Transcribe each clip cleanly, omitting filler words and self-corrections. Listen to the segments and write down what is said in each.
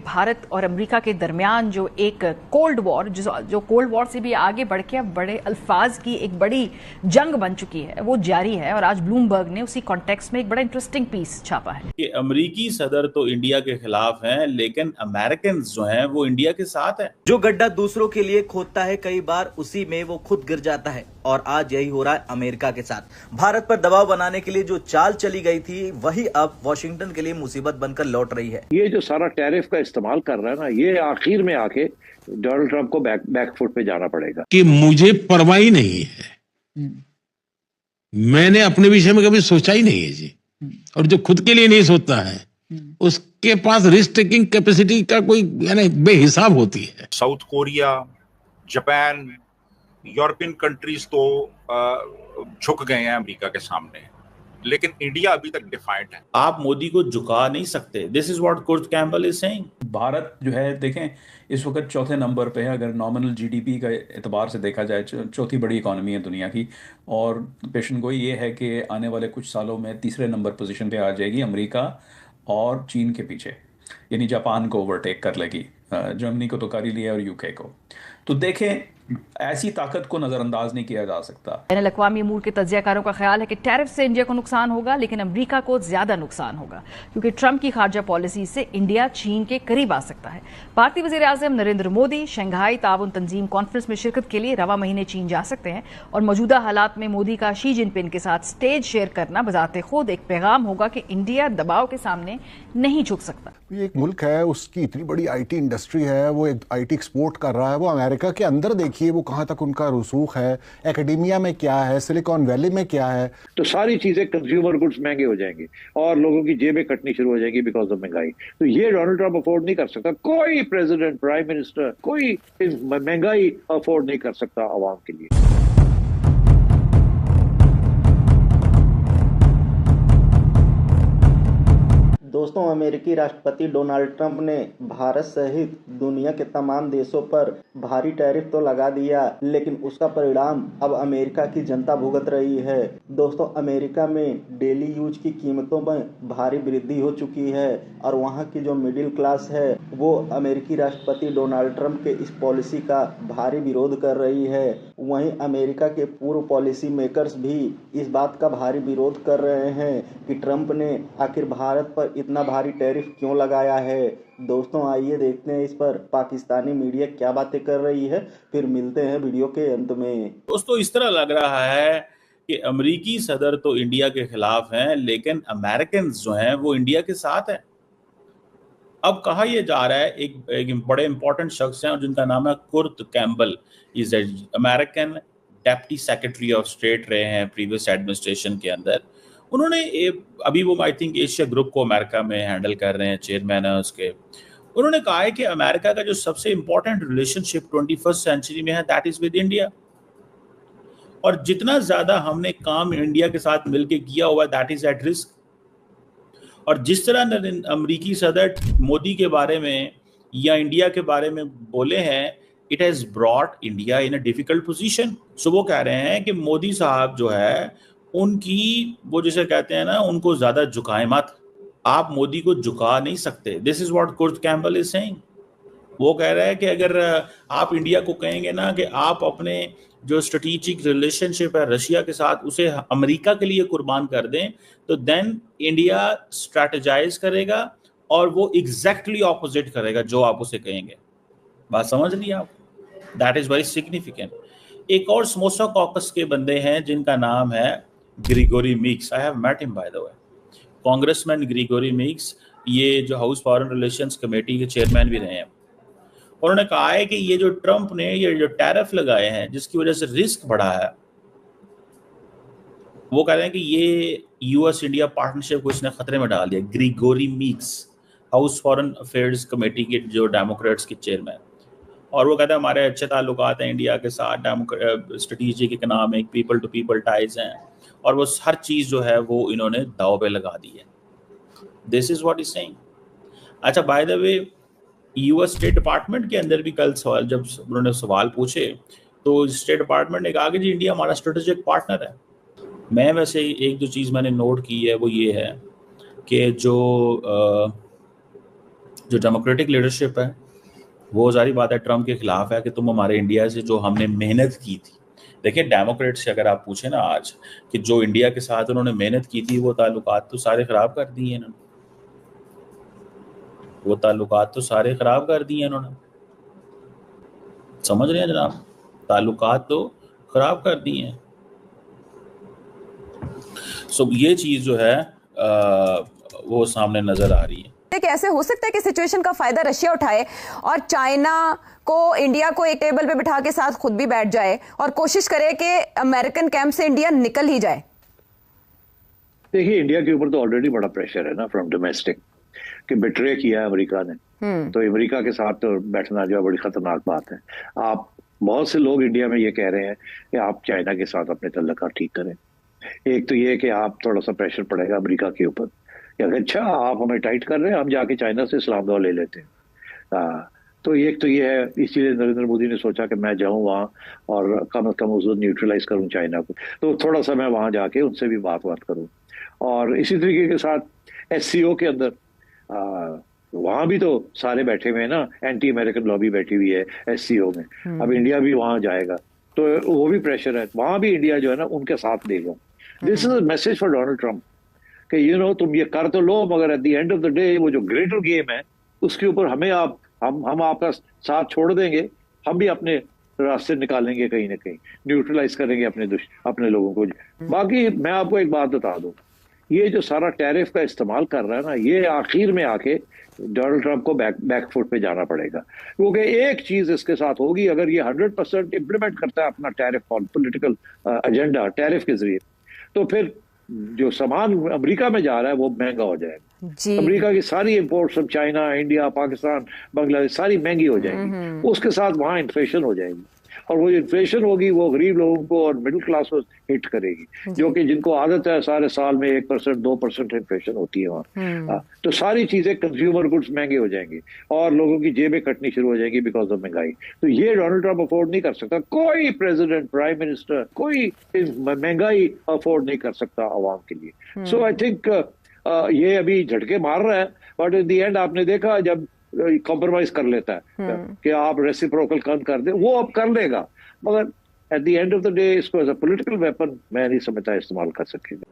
भारत और अमेरिका के दरमियान जो एक कोल्ड वॉर, जो कोल्ड वॉर से भी आगे बढ़ के अब बड़े अल्फाज की एक बड़ी जंग बन चुकी है, वो जारी है। और आज ब्लूमबर्ग ने उसी कॉन्टेक्स्ट में एक बड़ा इंटरेस्टिंग पीस छापा है कि अमेरिकी सदर तो इंडिया के खिलाफ हैं, लेकिन अमेरिकन जो हैं वो इंडिया के साथ हैं। जो गड्ढा दूसरों के लिए खोदता है, कई बार उसी में वो खुद गिर जाता है। और आज यही हो रहा है अमेरिका के साथ। भारत पर दबाव बनाने के लिए जो चाल चली गई थी, वही अब वॉशिंगटन के लिए मुसीबत बनकर लौट रही है। ये जो सारा टैरिफ का इस्तेमाल कर रहा है ना, ये आखिर में आके डोनाल्ड ट्रंप को बैकफुट पे जाना पड़ेगा कि मुझे परवाह ही नहीं है, मैंने अपने विषय में कभी सोचा ही नहीं है जी। और जो खुद के लिए नहीं सोचता है, उसके पास रिस्क टेकिंग कैपेसिटी का कोई यानी बेहिसाब होती है। South Korea, Japan, European countries तो झुक गए हैं अमेरिका के सामने, लेकिन इंडिया अभी तक डिफाइंट है। आप मोदी को झुका नहीं सकते। This is what Kurt Campbell is saying. Bharat जो है, देखें इस वक्त चौथे नंबर पे है, अगर नॉमिनल जीडीपी का एतबार से देखा जाए, चौथी बड़ी इकॉनमी है दुनिया की। और पेशन गोई ये है कि आने वाले कुछ सालों में तीसरे नंबर पोजीशन पे आ जाएगी अमेरिका और चीन के पीछे, यानी जापान को ओवरटेक कर लेगी। जर्मनी को तो कर ही लिया और यूके को। तो देखें, ऐसी ताकत को नजरअंदाज नहीं किया जा सकता। बैनुल अक़वामी अमूर के तज्ज़ियाकारों का ख्याल है कि टैरिफ से इंडिया को नुकसान होगा, लेकिन अमेरिका को ज्यादा नुकसान होगा, क्योंकि ट्रंप की खारजा पॉलिसी से इंडिया चीन के करीब आ सकता है। भारतीय वज़ीर आज़म नरेंद्र मोदी शंघाई ताउन तंजीम कॉन्फ्रेंस में शिरकत के लिए रवा महीने चीन जा सकते हैं। और मौजूदा हालात में मोदी का शी जिनपिंग के साथ स्टेज शेयर करना बजाते खुद एक पैगाम होगा कि इंडिया दबाव के सामने नहीं झुक सकता। ये एक मुल्क है, उसकी इतनी बड़ी आईटी इंडस्ट्री है, वो एक आईटी एक्सपोर्ट कर रहा है। वो अमेरिका के अंदर देखिए वो कहाँ तक उनका रसूख है, एकेडेमिया में क्या है, सिलिकॉन वैली में क्या है। तो सारी चीजें कंज्यूमर गुड्स महंगे हो जाएंगे और लोगों की जेबें कटनी शुरू हो जाएगी बिकॉज ऑफ महंगाई। तो ये डोनाल्ड ट्रंप अफोर्ड नहीं कर सकता, कोई प्रेसिडेंट, प्राइम मिनिस्टर, कोई महंगाई अफोर्ड नहीं कर सकता आवाम के लिए। दोस्तों, अमेरिकी राष्ट्रपति डोनाल्ड ट्रंप ने भारत सहित दुनिया के तमाम देशों पर भारी टैरिफ तो लगा दिया, लेकिन उसका परिणाम अब अमेरिका की जनता भुगत रही है। दोस्तों, अमेरिका में डेली यूज की कीमतों में भारी वृद्धि हो चुकी है और वहां की जो मिडिल क्लास है वो अमेरिकी राष्ट्रपति डोनाल्ड ट्रंप के इस पॉलिसी का भारी विरोध कर रही है। वहीं अमेरिका के पूर्व पॉलिसी मेकर्स भी इस बात का भारी विरोध कर रहे हैं कि ट्रंप ने आखिर भारत पर इतना भारी टैरिफ क्यों लगाया है। दोस्तों, आइए देखते हैं इस पर पाकिस्तानी मीडिया क्या बातें कर रही है, फिर मिलते हैं वीडियो के अंत में। दोस्तों, इस तरह लग रहा है कि अमेरिकी सदर तो इंडिया के खिलाफ हैं, लेकिन अमेरिकन जो हैं वो इंडिया के साथ हैं। अब कहा यह जा रहा है, एक बड़े इंपॉर्टेंट शख्स हैं और जिनका नाम है Kurt Campbell. Is American deputy secretary of state रहे हैं प्रीवियस एडमिनिस्ट्रेशन के अंदर। उन्होंने अभी वो आई थिंक एशिया ग्रुप को अमेरिका में हैंडल कर रहे हैं, चेयरमैन है उसके। उन्होंने कहा है कि अमेरिका का जो सबसे इंपॉर्टेंट रिलेशनशिप 21st सेंचुरी में है, दैट इज विद इंडिया। और जितना ज्यादा हमने काम इंडिया के साथ मिलकर किया हुआ, दैट इज एट रिस्क। और जिस तरह अमेरिकी सदर मोदी के बारे में या इंडिया के बारे में बोले हैं, it has brought India in a difficult position. So वो कह रहे हैं कि मोदी साहब जो है उनकी, वो जैसे कहते हैं ना, उनको ज्यादा झुकाए मत, आप मोदी को झुका नहीं सकते। This is what Kurt Campbell is saying. वो कह रहे हैं कि अगर आप इंडिया को कहेंगे ना कि आप अपने जो स्ट्रेटेजिक रिलेशनशिप है रशिया के साथ, उसे अमेरिका के लिए कुर्बान कर दें, तो देन इंडिया स्ट्रेटेजाइज करेगा और वो एग्जैक्टली ऑपोजिट करेगा जो आप उसे कहेंगे। बात समझ लिया आप? That is very significant. एक और समोसा कॉकस के बंदे हैं जिनका नाम है Gregory Meeks. I have met him by the way. Congressman Gregory Meeks, ये जो हाउस फॉरेन रिलेशंस कमेटी के चेयरमैन भी रहे हैं। उन्होंने कहा है कि ये जो ट्रंप ने ये जो टैरिफ लगाए हैं जिसकी वजह से रिस्क बढ़ा है, वो कह रहे हैं कि ये यूएस इंडिया पार्टनरशिप को इसने खतरे में डाल दिया। Gregory Meeks, House Foreign Affairs Committee के जो डेमोक्रेट्स के चेयरमैन, और वो कहते हैं हमारे अच्छे ताल्लुकात हैं इंडिया के साथ, strategic economic people to people ties हैं, और वो हर चीज़ जो है वो इन्होंने दाव पे लगा दी है। This is what is saying. अच्छा, by the way, US State Department के अंदर भी कल सवाल, जब उन्होंने सवाल पूछे तो स्टेट डिपार्टमेंट ने कहा कि जी इंडिया हमारा स्ट्रेटेजिक पार्टनर है। मैं वैसे एक जो चीज़ मैंने नोट की है वो ये है कि जो जो डेमोक्रेटिक लीडरशिप है वो जारी बात है ट्रम्प के खिलाफ है कि तुम हमारे इंडिया से जो हमने मेहनत की थी। देखिए डेमोक्रेट से अगर आप पूछे ना आज कि जो इंडिया के साथ उन्होंने मेहनत की थी वो ताल्लुकात तो सारे खराब कर दिए इन्होंने, वो ताल्लुकात तो सारे खराब कर दिए इन्होंने। समझ रहे हैं जनाब, ताल्लुकात तो खराब कर दिए हैं। सो ये चीज जो है वो सामने नजर आ रही है। कैसे हो सकता है कि सिचुएशन का फायदा रशिया उठाए और चाइना को इंडिया को एक टेबल पे बिठा के साथ खुद भी बैठ जाए और कोशिश करे कि अमेरिकन कैंप से इंडिया निकल ही जाए? देखिए इंडिया के ऊपर तो ऑलरेडी बड़ा प्रेशर है ना फ्रॉम डोमेस्टिक कि बिट्रे किया है अमेरिका ने, तो अमेरिका के साथ तो बैठना जो है बड़ी खतरनाक बात है। आप बहुत से लोग इंडिया में ये कह रहे हैं कि आप चाइना के साथ अपने तल्लुकात ठीक करें। एक तो ये कि आप थोड़ा सा प्रेशर पड़ेगा अमेरिका के ऊपर कि अगर अच्छा आप हमें टाइट कर रहे हैं, हम जाके चाइना से इस्लाम दौर ले लेते हैं। तो एक तो ये है, इसीलिए नरेंद्र मोदी ने सोचा कि मैं जाऊं वहाँ और कम से कम उसको न्यूट्रलाइज करूं चाइना को, तो थोड़ा सा मैं वहाँ जाके उनसे भी बात करूं। और इसी तरीके के साथ SCO के अंदर वहाँ भी तो सारे बैठे हुए हैं ना, एंटी अमेरिकन लॉबी बैठी हुई है SCO में। अब इंडिया भी वहाँ जाएगा तो वो भी प्रेशर है, वहाँ भी इंडिया जो है ना उनके साथ देगा। This is a message for Donald Trump कि तुम ये कर तो लो, मगर at the end of the day वो जो ग्रेटर गेम है उसके ऊपर हमें हम आपका साथ छोड़ देंगे, हम भी अपने रास्ते निकालेंगे, कहीं ना कहीं न्यूट्रलाइज करेंगे अपने लोगों को। बाकी मैं आपको एक बात बता दूं, ये जो सारा टैरिफ का इस्तेमाल कर रहा है ना, ये आखिर में आके डोनाल्ड ट्रम्प को बैकफुट पे जाना पड़ेगा, क्योंकि एक चीज इसके साथ होगी, अगर ये 100% इम्प्लीमेंट करता है अपना टैरिफ पॉलिटिकल एजेंडा टैरिफ के जरिए, तो फिर जो सामान अमेरिका में जा रहा है वो महंगा हो जाएगा। अमेरिका की सारी इंपोर्ट्स सब चाइना, इंडिया, पाकिस्तान, बांग्लादेश सारी महंगी हो जाएंगी, उसके साथ वहां इन्फ्लेशन हो जाएगी, और वो इन्फ्लेशन होगी वो गरीब लोगों को और मिडिल क्लास को हिट करेगी, जो कि जिनको आदत है सारे साल में 1% 2% इन्फ्लेशन होती है वहाँ। तो सारी चीजें कंज्यूमर गुड्स महंगे हो जाएंगे और लोगों की जेबें कटनी शुरू हो जाएगी बिकॉज ऑफ महंगाई। तो ये डोनाल्ड ट्रम्प अफोर्ड नहीं कर सकता, कोई प्रेसिडेंट, प्राइम मिनिस्टर, कोई महंगाई अफोर्ड नहीं कर सकता आवाम के लिए। सो आई थिंक ये अभी झटके मार रहा है, बट इन द एंड आपने देखा जब कॉम्प्रोमाइज कर लेता है कि आप रेसिप्रोकल कर दे, वो अब कर लेगा, मगर at the end of the day इसको एज अ पॉलिटिकल वेपन मैं नहीं समझता इस्तेमाल कर सकेगा।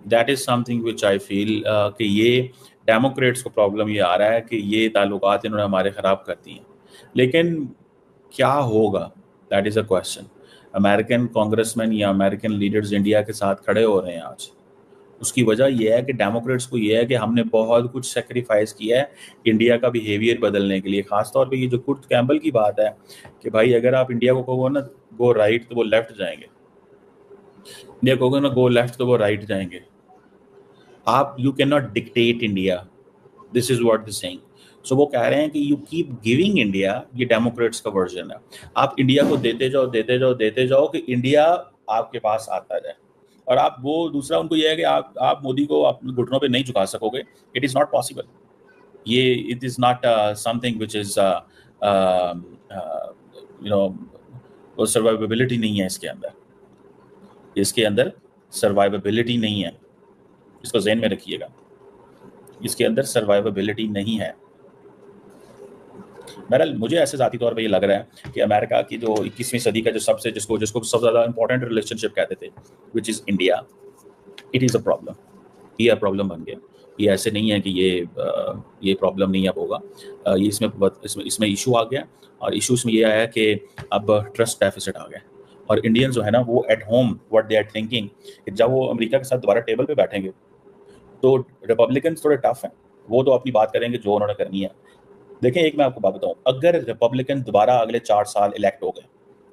That is something which I feel कि ये डेमोक्रेट्स को प्रॉब्लम ये आ रहा है कि ये ताल्लुकात इन्होंने हमारे खराब कर दिए, लेकिन क्या होगा, that is a question. American congressman या अमेरिकन लीडर्स इंडिया के साथ खड़े हो रहे हैं आज, उसकी वजह यह है कि डेमोक्रेट्स को यह है कि हमने बहुत कुछ सेक्रीफाइस किया है इंडिया का बिहेवियर बदलने के लिए। खासतौर पे ये जो कुर्ट कैम्बल की बात है कि भाई अगर आप इंडिया को कहो ना गो राइट तो वो लेफ्ट जाएंगे, इंडिया कहोगे ना गो लेफ्ट तो वो राइट जाएंगे। आप you can not dictate India, this is what they saying. So वो कह रहे हैं कि यू कीप गिविंग इंडिया, ये डेमोक्रेट्स का वर्जन है। आप इंडिया को देते जाओ देते जाओ देते जाओ कि इंडिया आपके पास आता जाए, और आप वो दूसरा उनको यह है कि आप मोदी को आप घुटनों पे नहीं झुका सकोगे। इट इज़ नॉट पॉसिबल, ये it is not something which is वो सर्वाइवेबिलिटी नहीं है इसके अंदर सर्वाइवेबिलिटी नहीं है, इसको ज़हन में रखिएगा, इसके अंदर सर्वाइवेबिलिटी नहीं है। बहरहाल मुझे ऐसे ज़ाती तौर पे ये लग रहा है कि अमेरिका की जो 21वीं सदी का जो सबसे जिसको सबसे ज़्यादा इंपॉर्टेंट रिलेशनशिप कहते थे which is India, it is a problem, ये प्रॉब्लम बन गया। ये ऐसे नहीं है कि ये प्रॉब्लम नहीं अब होगा, ये इसमें इशू आ गया, और इशू इसमें ये आया कि अब ट्रस्ट डेफिसिट आ गया, और इंडियन जो है ना वो at home what they are thinking, जब वो अमेरिका के साथ दोबारा टेबल पे बैठेंगे तो रिपब्लिकन थोड़े टफ हैं, वो तो अपनी बात करेंगे जो उन्होंने करनी है। देखें एक मैं आपको बात बताऊं, अगर रिपब्लिकन दोबारा अगले 4 साल इलेक्ट हो गए,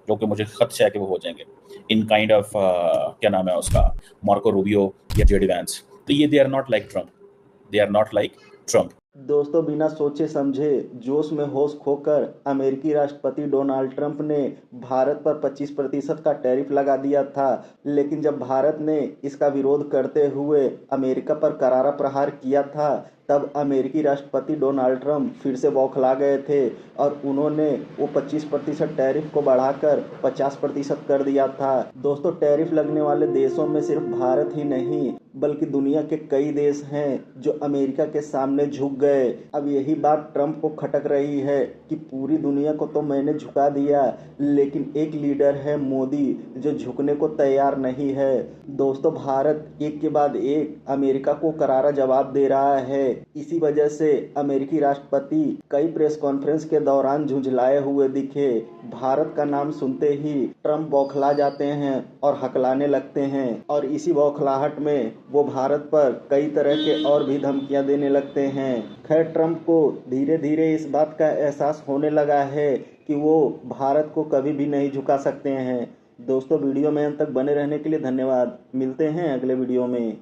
जो कि मुझे खदशा है कि वो हो जाएंगे इन काइंड ऑफ क्या नाम है उसका, मार्को रूबियो या जेडी वैंस, तो ये they are not like Trump. दोस्तों, बिना सोचे समझे जोश में होश खोकर अमेरिकी राष्ट्रपति डोनाल्ड ट्रंप ने भारत पर 25% का टैरिफ लगा दिया था, लेकिन जब भारत ने इसका विरोध करते हुए अमेरिका पर करारा प्रहार किया था, तब अमेरिकी राष्ट्रपति डोनाल्ड ट्रंप फिर से बौखला गए थे और उन्होंने वो 25% टैरिफ को बढ़ाकर 50% कर दिया था। दोस्तों, टैरिफ लगने वाले देशों में सिर्फ भारत ही नहीं बल्कि दुनिया के कई देश हैं जो अमेरिका के सामने झुक गए। अब यही बात ट्रंप को खटक रही है कि पूरी दुनिया को तो मैंने झुका दिया, लेकिन एक लीडर है मोदी जो झुकने को तैयार नहीं है। दोस्तों, भारत एक के बाद एक अमेरिका को करारा जवाब दे रहा है। इसी वजह से अमेरिकी राष्ट्रपति कई प्रेस कॉन्फ्रेंस के दौरान झुंझलाए हुए दिखे। भारत का नाम सुनते ही ट्रंप बौखला जाते हैं और हकलाने लगते हैं और इसी बौखलाहट में वो भारत पर कई तरह के और भी धमकियां देने लगते हैं। खैर, ट्रंप को धीरे धीरे इस बात का एहसास होने लगा है कि वो भारत को कभी भी नहीं झुका सकते हैं। दोस्तों, वीडियो में अंत तक बने रहने के लिए धन्यवाद। मिलते हैं अगले वीडियो में।